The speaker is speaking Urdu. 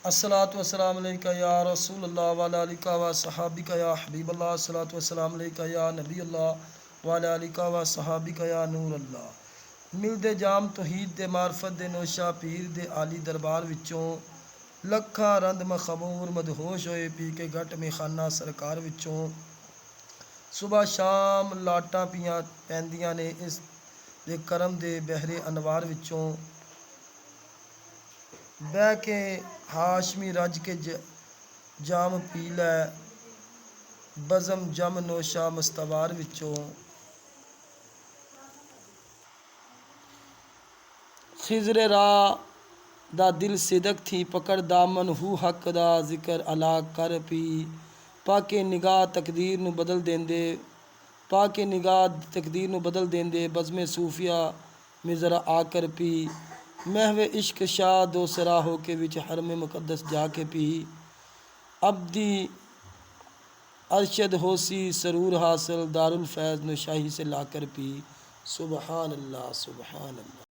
الصلاۃ والسلام علیکہ یا رسول اللہ وعلی آلہ و صحابہ یا حبیب اللہ، الصلاۃ والسلام علیکہ یا نبی اللہ وعلی آلہ و صحابہ یا نور اللہ۔ مل دے جام توحید دے معرفت دے نوشا پیر دے عالی دربار وچوں لکھاں رند مخمور مدہوش ہوئے پی کے گھٹ میں خانہ سرکار وچوں صبح شام لاٹاں پیاں پیندیاں نے اس دے کرم دے بحر انوار وچوں بہ کے ہاشمی رج کے جام پی لے بزم جم نوشا مستوار وچوں خضر راہ دا دل صدق تھی پکڑ دامن ہو حق دا ذکر الا کر پی پاکے نگاہ تقدیر نو بدل دیندے پاکے نگاہ تقدیر نو بدل دیندے بزم صوفیہ میں ذرا آ کر پی محو عشق شاہ دو سرا ہو کے وچ حرم مقدس جا کے پی ابدی ارشد ہوسی سرور حاصل دارالفیض نو شاہی سے لا کر پی۔ سبحان اللہ سبحان اللہ۔